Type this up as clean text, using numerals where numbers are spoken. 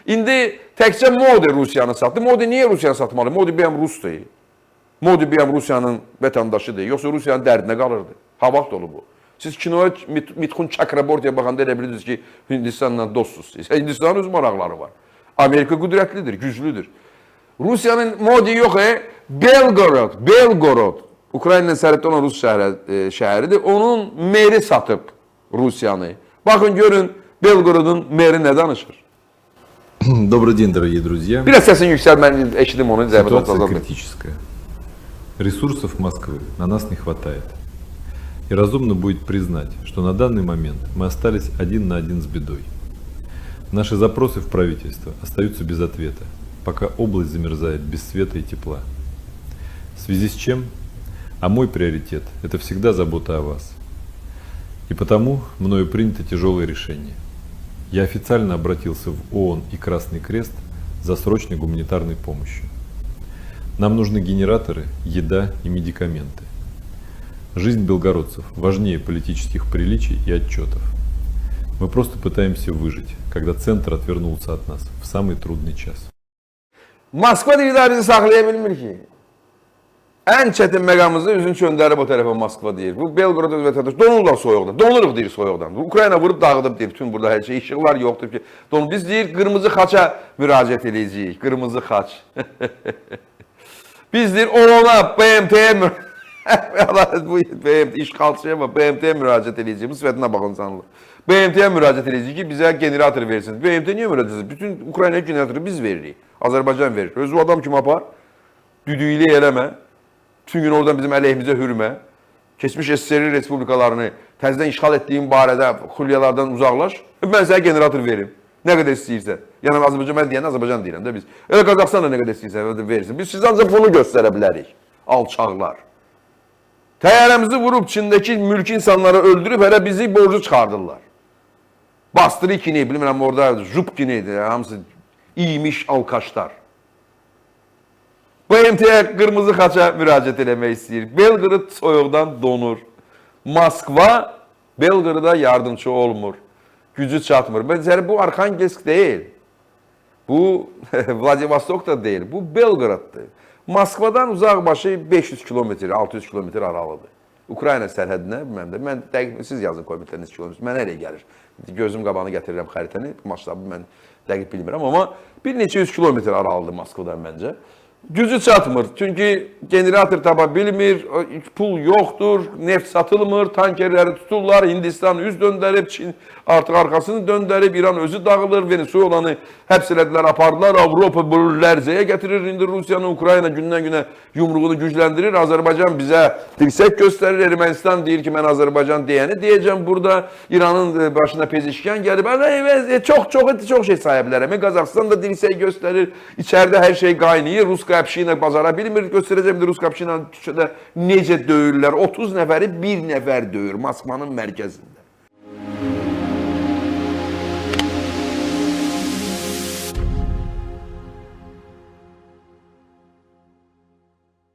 İndi təkcə Modi Rusiyanı satdı. Modi niyə Rusiyanı satmalı? Modi bir Rus deyil. Modi bir Rusiyanın vətəndaşı deyil. Yoxsa Rusiyanın dərdinə qalırdı. Ha vaxt olub bu. Siz kinoya Mithun Chakrabortiyə baxanda elə bilirsiniz ki, Hindistanla dostsuz siz. Hindistanın öz maraqları var. Amerika qüdrətlidir, güclüdür. Rusiyanın Modi yox, Belgorod, Ukrayna sərhəddə olan Rus şəhəridir. Onun meri satıb Rusiyanı. Bakın görün Belgorod'un meri ne danışır? Добрый день, дорогие друзья. Biraz sesini yüksel, ben eşidim onu. Ситуация критическая. Ресурсов Москвы на нас не хватает. И разумно будет признать, что на данный момент мы остались один на один с бедой. Наши запросы в правительство остаются без ответа, пока область замерзает без света и тепла. В связи с чем? А мой приоритет – это всегда забота о вас. И потому мною принято тяжелое решение. Я официально обратился в ООН и Красный Крест за срочной гуманитарной помощью. Нам нужны генераторы, еда и медикаменты. Жизнь белгородцев важнее политических приличий и отчетов. Мы просто пытаемся выжить, когда центр отвернулся от нас в самый трудный час. Moskva deyir, bizi saxlayabilmir ki. En çetin məqamımızı üzün çöndərib o tərəfə Moskva deyir. Bu Belgorod öz vətəndaş. Donurlar soyuqdan. Donuruq deyir soyuqdan. Ukrayna vurub dağıdıb deyir. Bütün burada hər şey. İşıqlar yoxdur ki. Biz deyir qırmızı xaça müraciət edəcəyik. Qırmızı xaç. Biz deyir ona BMT-yə bu BMT işğalçıya mı? BMT-yə müraciət edəcəyik. Bu sifətinə baxın sanılır. BMT-yə müraciət edəcəyik ki bizə generator versin. BMT niyə müraciət edəcək? Bütün Ukraynaya generatoru biz veririk. Azərbaycan verir. Özü adam kim apar? Düdüyülə eləmə. Bütün gün oradan bizim əleyhimizə hürmə. Keçmiş SSR respublikalarını təzədən işğal etdiyin barədə xülyalardan uzaqlaş. Mən sənə generator verim. Nə qədər istəyirsən. Yəni Azərbaycan mən deyəndə Azərbaycan deyirəm də biz. Elə Qazaxıstan da nə qədər istəyirsən verirsin. Biz siz ancaq bunu göstərə bilərik. Alçaqlar. Təyyarəmizi vurub Çindəki mülki insanları öldürüb hələ bizi borcu çıxardırlar. Bastırikini, bilmirəm orada Jupkini, hamısı iymiş alkaşlar. BMT-yə qırmızı xaça müraciət eləmək istəyir. Belqorod soyuqdan donur. Moskva Belqoroda yardımcı olmur. Gücü çatmır. Bəzəri bu Arxangelsk deyil. Bu Vladivostok da deyil. Bu Belqoroddur. Moskvadan uzaq başı 500 kilometr, 600 kilometr aralıdır. Ukrayna sərhədinə, mən dəqiq, siz yazın komitləriniz kilometr, mən elə gəlir. Gözüm qabağını gətirirəm xəritəni, maçtabı mən dəqiq bilmirəm, amma bir neçə yüz kilometr aralıdır Moskvadan məncə. Gücü çatmır. Çünki generator tapa bilmir, pul yoxdur, neft satılmır, tankerləri tuturlar, Hindistan üz döndərib, Çin artıq arxasını döndərib, İran özü dağılır, Venezuelanı həbs elədilər, apardılar, Avropa bu lərzəyə gətirir, indi Rusiyanı, Ukrayna gündən-günə yumruğunu gücləndirir, Azərbaycan bizə dirsək göstərir, Ermənistan deyir ki, mən Azərbaycan deyəni deyəcəm, burada İranın başına Pezişkən gəlib, çox şey saya bilərəm, Qazaxıstan da dirsək göstərir, içəridə hər şey qaynayır, Rus Kapşina bazara bilmir, göstərəcəm də Rus Kapşina necə döyürlər, 30 nəfəri bir nəfər döyür Moskvanın mərkəzində.